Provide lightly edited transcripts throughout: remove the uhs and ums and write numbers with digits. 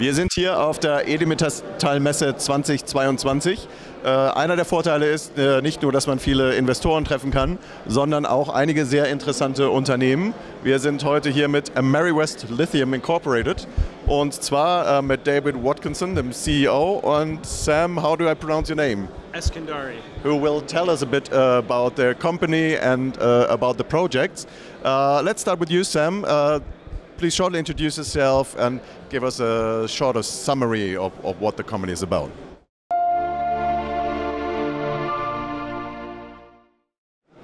Wir sind hier auf der Edelmetallmesse 2022. Einer der Vorteile ist nicht nur, dass man viele Investoren treffen kann, sondern auch einige sehr interessante Unternehmen. Wir sind heute hier mit Ameriwest Lithium Incorporated und zwar mit David Watkinson, dem CEO, und Sam, how do I pronounce your name? Eskandari. Who will tell us a bit about their company and about the projects. Let's start with you, Sam. Please shortly introduce yourself and give us a shorter summary of what the company is about.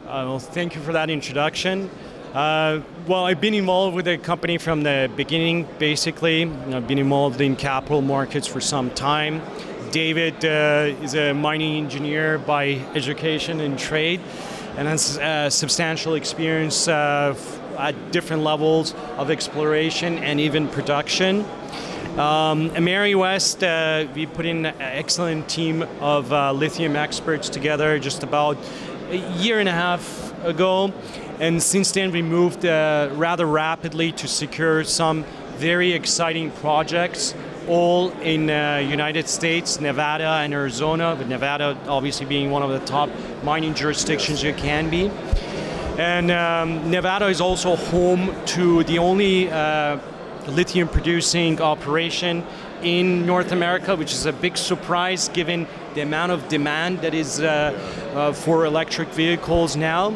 Well, thank you for that introduction. Well, I've been involved with the company from the beginning, basically. I've been involved in capital markets for some time. David is a mining engineer by education and trade and has substantial experience at different levels of exploration and even production. Ameriwest, we put in an excellent team of lithium experts together just about a year and a half ago, and since then we moved rather rapidly to secure some very exciting projects, all in United States, Nevada and Arizona, with Nevada obviously being one of the top mining jurisdictions you can be. And Nevada is also home to the only lithium producing operation in North America, which is a big surprise given the amount of demand that is for electric vehicles now.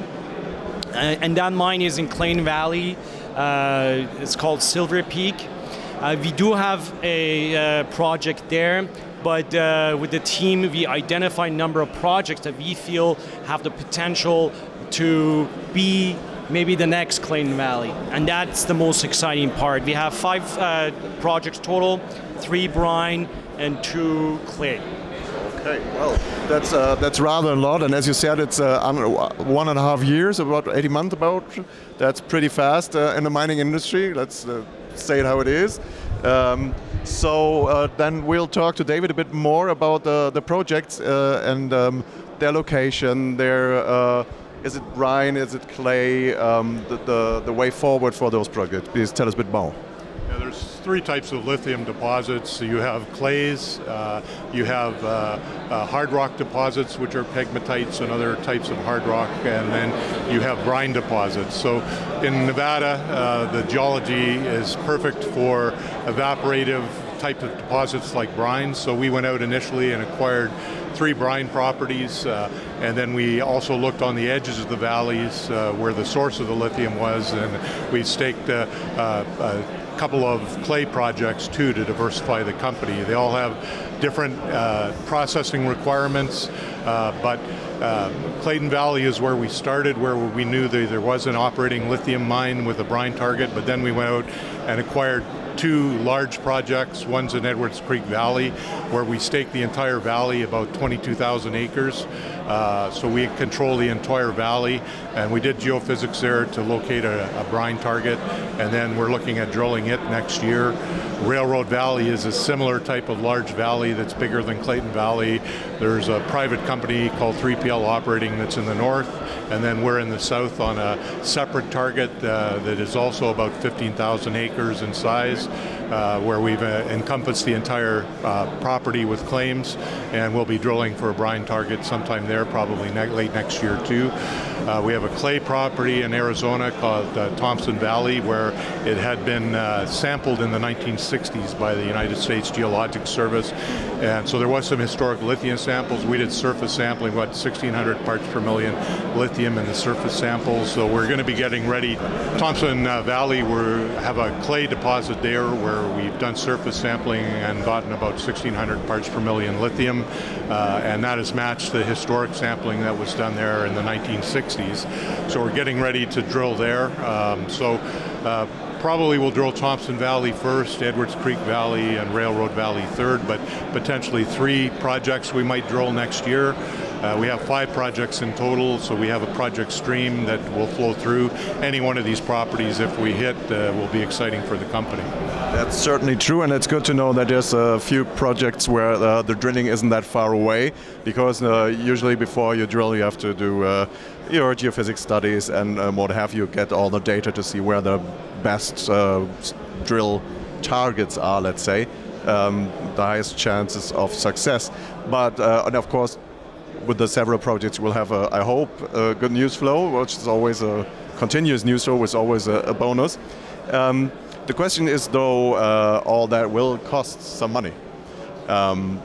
And that mine is in Clayton Valley. It's called Silver Peak. We do have a project there, but with the team we identified a number of projects that we feel have the potential to be maybe the next Clayton Valley, and that's the most exciting part. We have 5 projects total, 3 brine and 2 clay. Okay, well, that's rather a lot, and as you said, it's 1.5 years, about 80 months about. That's pretty fast in the mining industry. Let's say it how it is. So then we'll talk to David a bit more about the projects and their location, their is it brine, is it clay, the way forward for those projects. Please tell us a bit more. Yeah, there's 3 types of lithium deposits. So you have clays, you have hard rock deposits, which are pegmatites and other types of hard rock, and then you have brine deposits. So in Nevada, the geology is perfect for evaporative type of deposits like brine. So we went out initially and acquired 3 brine properties, and then we also looked on the edges of the valleys where the source of the lithium was, and we staked a couple of clay projects too to diversify the company. They all have different processing requirements, but Clayton Valley is where we started, where we knew that there was an operating lithium mine with a brine target, but then we went out and acquired 2 large projects. One's in Edwards Creek Valley, where we staked the entire valley, about 22,000 acres. So we control the entire valley, and we did geophysics there to locate a brine target, and then we're looking at drilling it next year. Railroad Valley is a similar type of large valley that's bigger than Clayton Valley. There's a private company called 3PL Operating that's in the north, and then we're in the south on a separate target that is also about 15,000 acres in size, where we've encompassed the entire property with claims, and we'll be drilling for a brine target sometime there, probably late next year too. We have a clay property in Arizona called Thompson Valley, where it had been sampled in the 1960s by the United States Geologic Service, and so there was some historic lithium samples. We did surface sampling, about 1,600 parts per million lithium in the surface samples, so we're going to be getting ready. Thompson Valley, we have a clay deposit there where we've done surface sampling and gotten about 1,600 parts per million lithium, and that has matched the historic sampling that was done there in the 1960s. So we're getting ready to drill there. Probably we'll drill Thompson Valley first, Edwards Creek Valley, and Railroad Valley third, but potentially 3 projects we might drill next year. We have 5 projects in total, so we have a project stream that will flow through. Any one of these properties, if we hit, will be exciting for the company. That's certainly true, and it's good to know that there's a few projects where the drilling isn't that far away, because usually before you drill you have to do your geophysics studies and what have you, get all the data to see where the best drill targets are, let's say. the highest chances of success. But and of course, with the several projects, we'll have, I hope, a good news flow, which is always a continuous news flow, is always a bonus. The question is, though, all that will cost some money.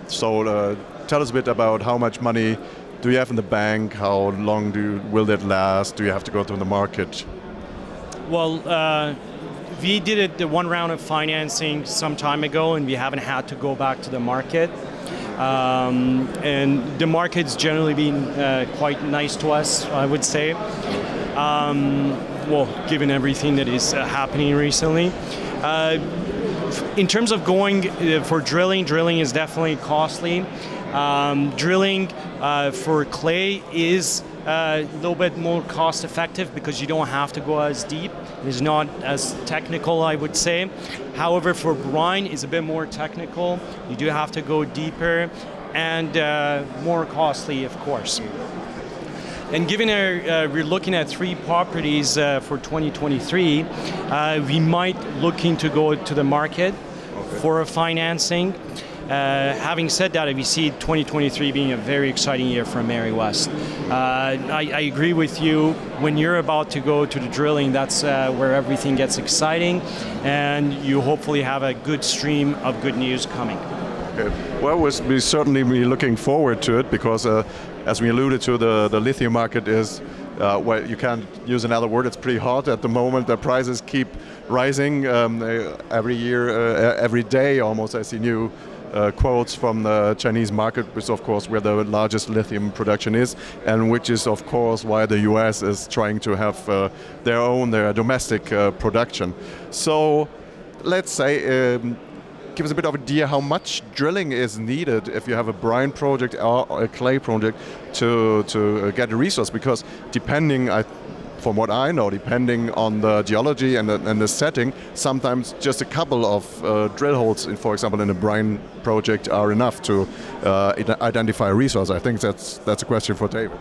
So tell us a bit about how much money do you have in the bank? How long will that last? Do you have to go to the market? Well, we did the one round of financing some time ago, and we haven't had to go back to the market. And the market's generally been quite nice to us, I would say. Well, given everything that is happening recently. In terms of going for drilling is definitely costly. Drilling for clay is a little bit more cost effective because you don't have to go as deep. It's not as technical, I would say. However, for brine, it's a bit more technical. You do have to go deeper and more costly, of course. And given we're looking at 3 properties for 2023, we might looking to go to the market for a financing. Having said that, we see 2023 being a very exciting year for Ameriwest. I agree with you. When you're about to go to the drilling, that's where everything gets exciting, and you hopefully have a good stream of good news coming. Okay. Well, we'll certainly be looking forward to it because, as we alluded to, the lithium market is, well, you can't use another word, it's pretty hot at the moment. The prices keep rising every year, every day almost. I see new quotes from the Chinese market, which of course where the largest lithium production is, and which is of course why the US is trying to have their domestic production. So let's say, give us a bit of an idea how much drilling is needed if you have a brine project or a clay project to get a resource, because depending, from what I know, depending on the geology and the setting, sometimes just a couple of drill holes, for example, in a brine project are enough to identify a resource. I think that's a question for David.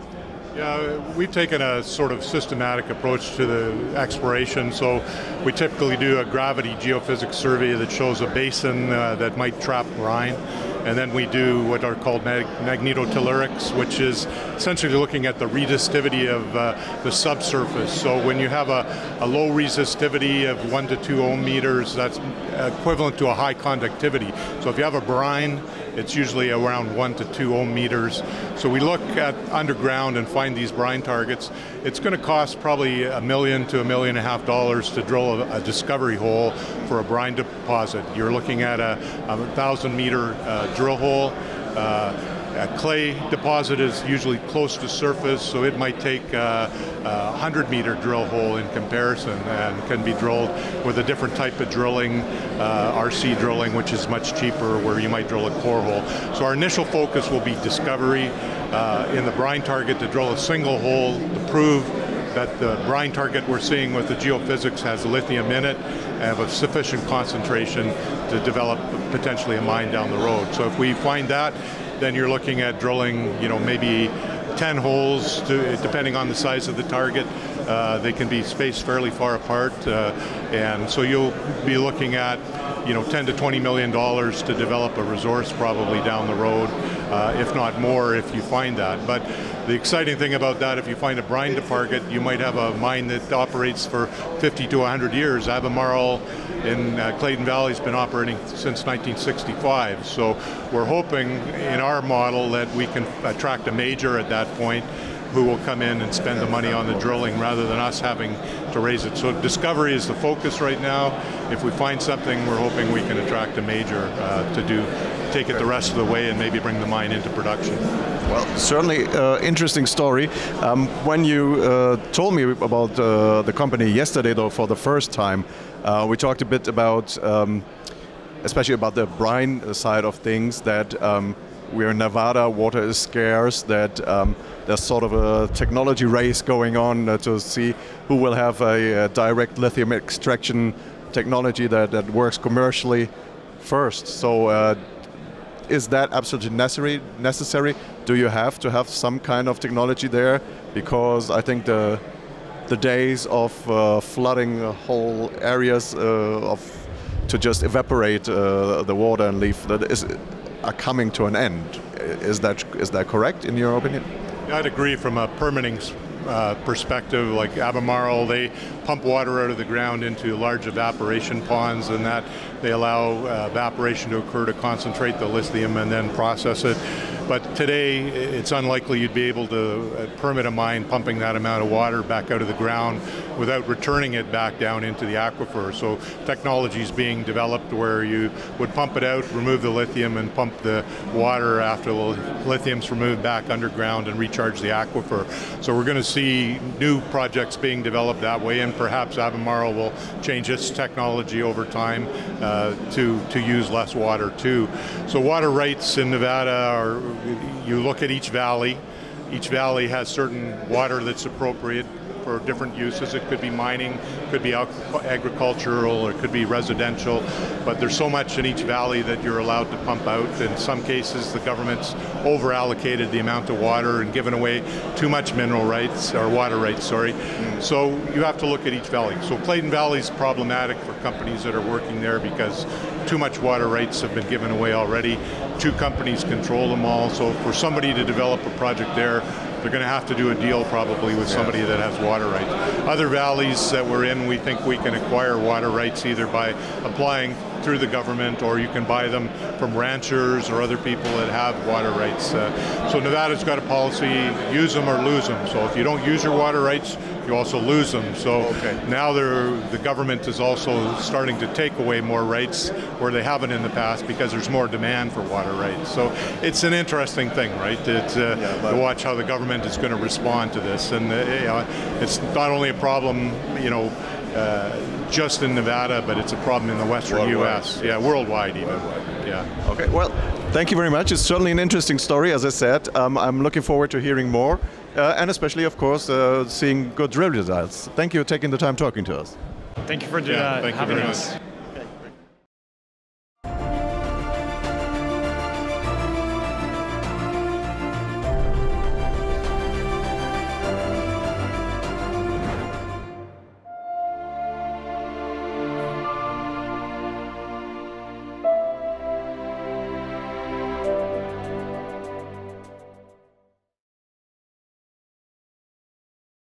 Yeah, we've taken a sort of systematic approach to the exploration. So we typically do a gravity geophysics survey that shows a basin that might trap brine. And then we do what are called magnetotellurics, which is essentially looking at the resistivity of the subsurface. So when you have a low resistivity of 1 to 2 ohm meters, that's equivalent to a high conductivity. So if you have a brine, it's usually around 1 to 2 ohm meters. So we look at underground and find these brine targets. It's going to cost probably $1 million to $1.5 million to drill a discovery hole for a brine deposit. You're looking at a 1,000-meter drill hole. A clay deposit is usually close to surface, so it might take a 100-meter drill hole in comparison, and can be drilled with a different type of drilling, RC drilling, which is much cheaper, where you might drill a core hole. So our initial focus will be discovery in the brine target, to drill a single hole to prove that the brine target we're seeing with the geophysics has lithium in it and have a sufficient concentration to develop potentially a mine down the road. So if we find that, then you're looking at drilling, maybe 10 holes, depending on the size of the target. They can be spaced fairly far apart, and so you'll be looking at, $10 to $20 million to develop a resource probably down the road, if not more, if you find that. But the exciting thing about that, if you find a brine target, you might have a mine that operates for 50 to 100 years. Albemarle in Clayton Valley has been operating since 1965. So we're hoping in our model that we can attract a major at that point who will come in and spend the money on the drilling rather than us having to raise it. So discovery is the focus right now. If we find something, we're hoping we can attract a major take it the rest of the way and maybe bring the mine into production. Well, certainly interesting story. When you told me about the company yesterday, though, for the first time, we talked a bit about, especially about the brine side of things, that we're in Nevada, water is scarce, that there's sort of a technology race going on to see who will have a direct lithium extraction technology that works commercially first. So is that absolutely necessary? Do you have to have some kind of technology there? Because I think the days of flooding whole areas to just evaporate the water and leave that are coming to an end. Is that correct in your opinion? Yeah, I'd agree from a permitting perspective. Like Albemarle, they pump water out of the ground into large evaporation ponds, and that they allow evaporation to occur to concentrate the lithium and then process it. But today, it's unlikely you'd be able to permit a mine pumping that amount of water back out of the ground without returning it back down into the aquifer. So technology is being developed where you would pump it out, remove the lithium, and pump the water after the lithium's removed back underground and recharge the aquifer. So we're going to see new projects being developed that way, and perhaps Albemarle will change its technology over time to use less water too. So water rights in Nevada are, you look at each valley has certain water that's appropriate for different uses. It could be mining, could be agricultural, or it could be residential, but there's so much in each valley that you're allowed to pump out. In some cases, the government's over-allocated the amount of water and given away too much mineral rights, or water rights, sorry. So you have to look at each valley. So Clayton Valley is problematic for companies that are working there because too much water rights have been given away already. 2 companies control them all. So for somebody to develop a project there, they're going to have to do a deal probably with somebody that has water rights. Other valleys that we're in, we think we can acquire water rights either by applying through the government, or you can buy them from ranchers or other people that have water rights. So Nevada's got a policy, use them or lose them. So if you don't use your water rights, you also lose them. So now the government is also starting to take away more rights where they haven't in the past because there's more demand for water rights. So it's an interesting thing, right? To watch how the government is going to respond to this. And it's not only a problem, just in Nevada, but it's a problem in the western U.S. Yeah, worldwide even. Yeah. Okay. Well, thank you very much. It's certainly an interesting story, as I said. I'm looking forward to hearing more, and especially, of course, seeing good drill results. Thank you for taking the time talking to us. Thank you for having us.